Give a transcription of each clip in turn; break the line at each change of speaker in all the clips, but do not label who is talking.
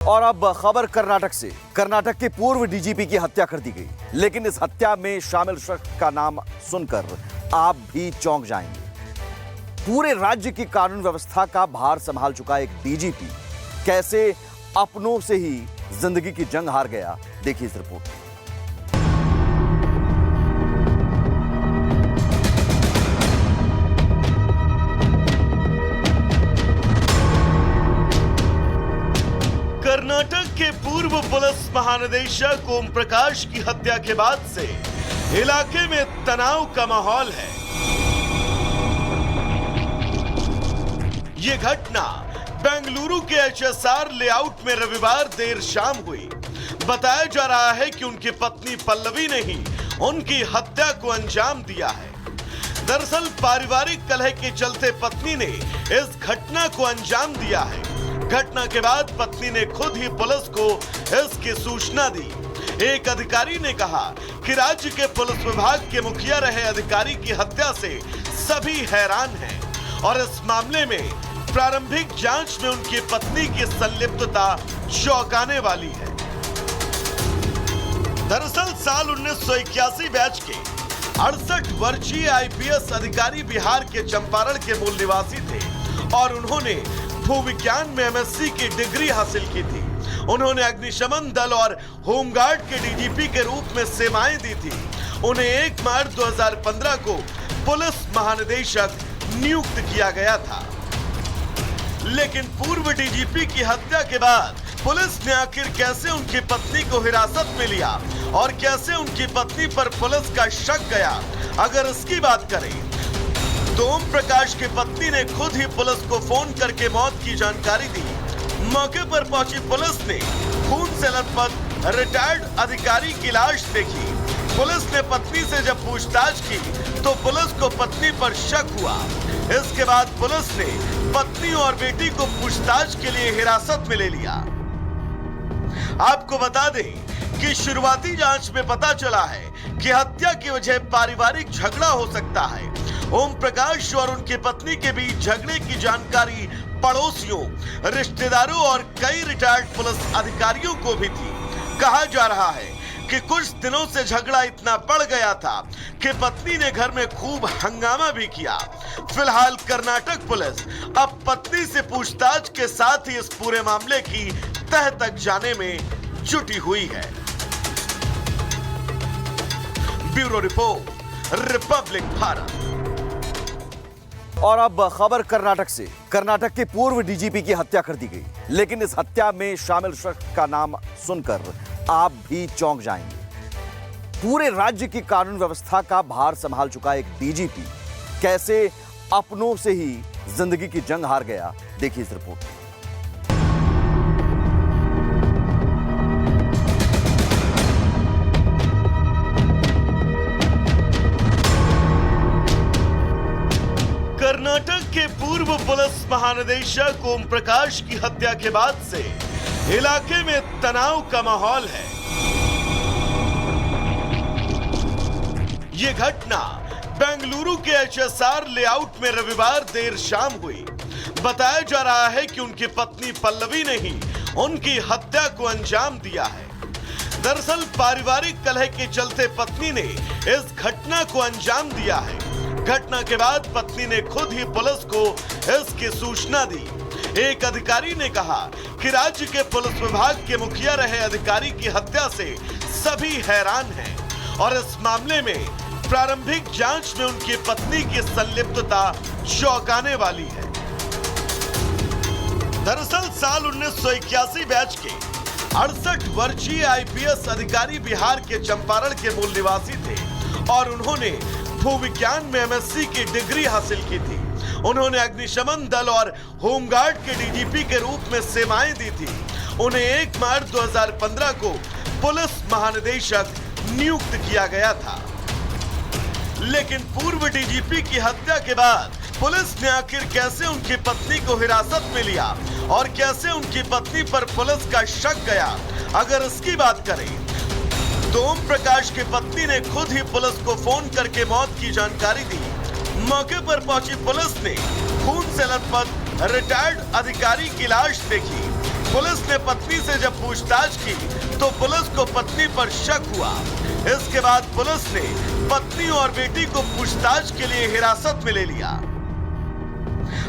और अब खबर कर्नाटक से। कर्नाटक के पूर्व डीजीपी की हत्या कर दी गई, लेकिन इस हत्या में शामिल शख्स का नाम सुनकर आप भी चौंक जाएंगे। पूरे राज्य की कानून व्यवस्था का भार संभाल चुका एक डीजीपी कैसे अपनों से ही जिंदगी की जंग हार गया, देखिए इस रिपोर्ट में।
कर्नाटक के पूर्व पुलिस महानिदेशक ओम प्रकाश की हत्या के बाद से इलाके में तनाव का माहौल है। ये घटना बेंगलुरु के एचएसआर लेआउट में रविवार देर शाम हुई। बताया जा रहा है कि उनकी पत्नी पल्लवी ने ही उनकी हत्या को अंजाम दिया है। दरअसल पारिवारिक कलह के चलते पत्नी ने इस घटना को अंजाम दिया है। घटना के बाद पत्नी ने खुद ही पुलिस को इसकी सूचना दी। एक अधिकारी ने कहा कि राज्य के पुलिस विभाग के मुखिया रहे अधिकारी की हत्या से सभी हैरान हैं और इस मामले में प्रारंभिक जांच में उनकी पत्नी की संलिप्तता चौंकाने वाली है। दरअसल साल 1981 बैच के 68 वर्षीय आईपीएस अधिकारी बिहार के चंपारण के मूल निवासी थे और उन्होंने भूविज्ञान में एमएससी की डिग्री हासिल की थी। उन्होंने अग्निशमन दल और होमगार्ड के डीजीपी के रूप में सेवाएं दी थी। उन्हें 1 मार्च 2015 को पुलिस महानिदेशक नियुक्त किया गया था, लेकिन पूर्व डीजीपी की हत्या के बाद पुलिस ने आखिर कैसे उनकी पत्नी को हिरासत में लिया और कैसे उनकी पत्नी पर पुलिस का शक गया, अगर इसकी बात करें तो ओम प्रकाश की पत्नी ने खुद ही पुलिस को फोन करके मौत की जानकारी दी। मौके पर पहुंची पुलिस ने खून से लथपथ रिटायर्ड अधिकारी की लाश देखी। पुलिस ने पत्नी से जब पूछताछ की तो पुलिस को पत्नी पर शक हुआ। इसके बाद पुलिस ने पत्नी और बेटी को पूछताछ के लिए हिरासत में ले लिया। आपको बता दें कि शुरुआती जांच में पता चला है कि हत्या की वजह पारिवारिक झगड़ा हो सकता है। ओम प्रकाश और उनकी पत्नी के बीच झगड़े की जानकारी पड़ोसियों, रिश्तेदारों और कई रिटायर्ड पुलिस अधिकारियों को भी थी। कहा जा रहा है कि कुछ दिनों से झगड़ा इतना बढ़ गया था कि पत्नी ने घर में खूब हंगामा भी किया। फिलहाल कर्नाटक पुलिस अब पत्नी से पूछताछ के साथ ही इस पूरे मामले की तह तक जाने में जुटी हुई है। Bureau report, Republic Bharat.
और अब खबर कर्नाटक से। कर्नाटक के पूर्व डीजीपी की हत्या कर दी गई, लेकिन इस हत्या में शामिल शख्स का नाम सुनकर आप भी चौंक जाएंगे। पूरे राज्य की कानून व्यवस्था का भार संभाल चुका एक डीजीपी कैसे अपनों से ही जिंदगी की जंग हार गया, देखिए इस रिपोर्ट में।
कर्नाटक के पूर्व पुलिस महानिदेशक ओम प्रकाश की हत्या के बाद से इलाके में तनाव का माहौल है। ये घटना बेंगलुरु के एचएसआर लेआउट में रविवार देर शाम हुई। बताया जा रहा है कि उनकी पत्नी पल्लवी ने ही उनकी हत्या को अंजाम दिया है। दरअसल पारिवारिक कलह के चलते पत्नी ने इस घटना को अंजाम दिया है। घटना के बाद पत्नी ने खुद ही पुलिस को इसकी सूचना दी। एक अधिकारी ने कहा कि राज्य के पुलिस विभाग के मुखिया रहे अधिकारी की हत्या से सभी हैरान हैं और इस मामले में प्रारंभिक जांच में उनकी पत्नी की संलिप्तता चौंकाने वाली है। दरअसल साल 1981 बैच के 68 वर्षीय आईपीएस अधिकारी बिहार के चंपारण के मूल निवासी थे और उन्होंने भूविज्ञान में एमएससी की डिग्री हासिल की थी। उन्होंने अग्निशमन दल और होमगार्ड के डीजीपी के रूप में सेवाएं दी थी। उन्हें 1 मार्च 2015 को पुलिस महानिदेशक नियुक्त किया गया था, लेकिन पूर्व डीजीपी की हत्या के बाद पुलिस ने आखिर कैसे उनकी पत्नी को हिरासत में लिया और कैसे उनकी पत्नी पर पुलिस का शक गया, अगर इसकी बात करें तो ओम प्रकाश की पत्नी ने खुद ही पुलिस को फोन करके मौत की जानकारी दी। मौके पर पहुंची पुलिस ने खून से लथपथ रिटायर्ड अधिकारी की लाश देखी। पुलिस ने पत्नी से जब पूछताछ की तो पुलिस को पत्नी पर शक हुआ। इसके बाद पुलिस ने पत्नी और बेटी को पूछताछ के लिए हिरासत में ले लिया।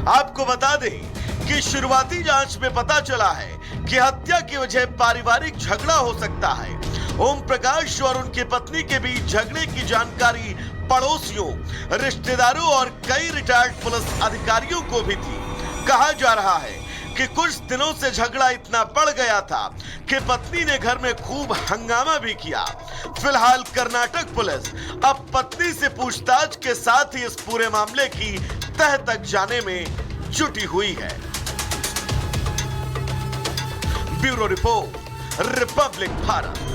आपको बता दें कि शुरुआती जांच में पता चला है कि हत्या की वजह पारिवारिक झगड़ा हो सकता है। ओम प्रकाश और उनकी पत्नी के बीच झगड़े की जानकारी पड़ोसियों, रिश्तेदारों और कई रिटायर्ड पुलिस अधिकारियों को भी थी। कहा जा रहा है कि कुछ दिनों से झगड़ा इतना बढ़ गया था कि पत्नी ने घर में खूब हंगामा भी किया। फिलहाल कर्नाटक पुलिस अब पत्नी से पूछताछ के साथ ही इस पूरे मामले की तह तक जाने में जुटी हुई है। Bureau report, Republic Bharat.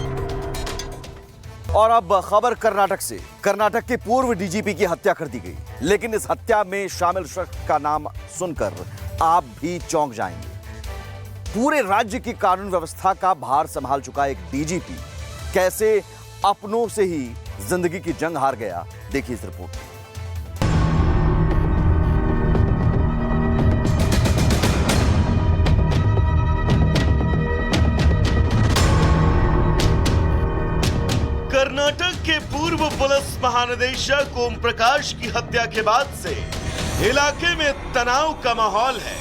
और अब खबर कर्नाटक से। कर्नाटक के पूर्व डीजीपी की हत्या कर दी गई, लेकिन इस हत्या में शामिल शख्स का नाम सुनकर आप भी चौंक जाएंगे। पूरे राज्य की कानून व्यवस्था का भार संभाल चुका एक डीजीपी कैसे अपनों से ही जिंदगी की जंग हार गया, देखिए इस रिपोर्ट में।
कर्नाटक के पूर्व पुलिस महानिदेशक ओम प्रकाश की हत्या के बाद से इलाके में तनाव का माहौल है।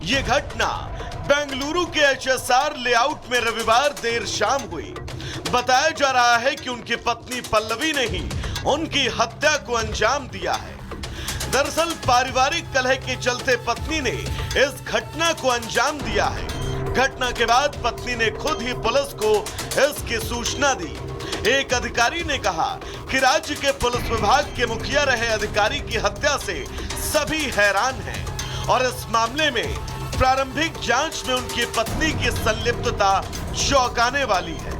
यह घटना बेंगलुरु के एचएसआर लेआउट में रविवार देर शाम हुई। बताया जा रहा है कि उनकी पत्नी पल्लवी ने ही उनकी हत्या को अंजाम दिया है। दरअसल पारिवारिक कलह के चलते पत्नी ने इस घटना को अंजाम दिया है। घटना के बाद पत्नी ने खुद ही पुलिस को इसकी सूचना दी। एक अधिकारी ने कहा कि राज्य के पुलिस विभाग के मुखिया रहे अधिकारी की हत्या से सभी हैरान हैं और इस मामले में प्रारंभिक जांच में उनकी पत्नी की संलिप्तता चौंकाने वाली है।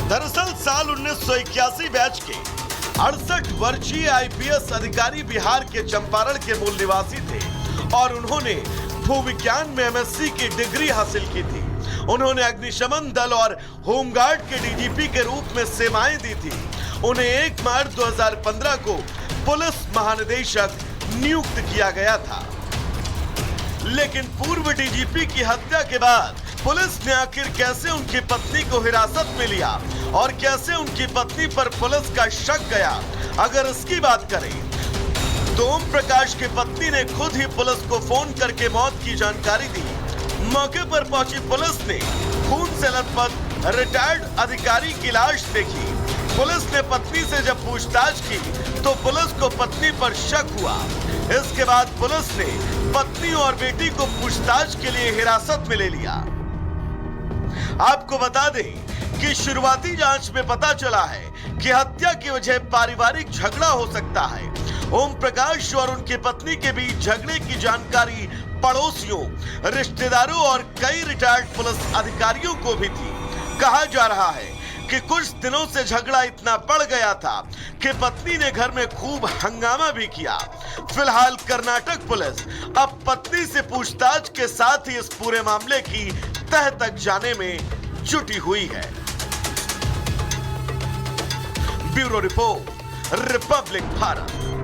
दरअसल साल 1981 बैच के 68 वर्षीय आईपीएस अधिकारी बिहार के चंपारण के मूल निवासी थे और उन्होंने भूविज्ञान में एमएससी की डिग्री हासिल की थी। उन्होंने अग्निशमन दल और होमगार्ड के डीजीपी के रूप में सेवाएं दी थी। उन्हें 1 मार्च 2015 को पुलिस महानिदेशक नियुक्त किया गया था। लेकिन पूर्व डीजीपी की हत्या के बाद पुलिस ने आखिर कैसे उनकी पत्नी को हिरासत में लिया और कैसे उनकी पत्नी पर पुलिस का शक गया, अगर इसकी बात करें तो ओम प्रकाश की पत्नी ने खुद ही पुलिस को फोन करके मौत की जानकारी दी। मौके पर पहुंची पुलिस ने खून से लथपथ रिटायर्ड अधिकारी की लाश देखी। पुलिस ने पत्नी से जब पूछताछ की तो पुलिस को पत्नी पर शक हुआ। इसके बाद पुलिस ने पत्नी और बेटी को पूछताछ के लिए हिरासत में ले लिया। आपको बता दें कि शुरुआती जांच में पता चला है कि हत्या की वजह पारिवारिक झगड़ा हो सकता है। ओम प्रकाश और उनकी पत्नी के बीच झगड़े की जानकारी पड़ोसियों, रिश्तेदारों और कई रिटायर्ड पुलिस अधिकारियों को भी थी। कहा जा रहा है कि कुछ दिनों से झगड़ा इतना बढ़ गया था कि पत्नी ने घर में खूब हंगामा भी किया। फिलहाल कर्नाटक पुलिस अब पत्नी से पूछताछ के साथ ही इस पूरे मामले की तह तक जाने में जुटी हुई है। Bureau report, Republic Bharat.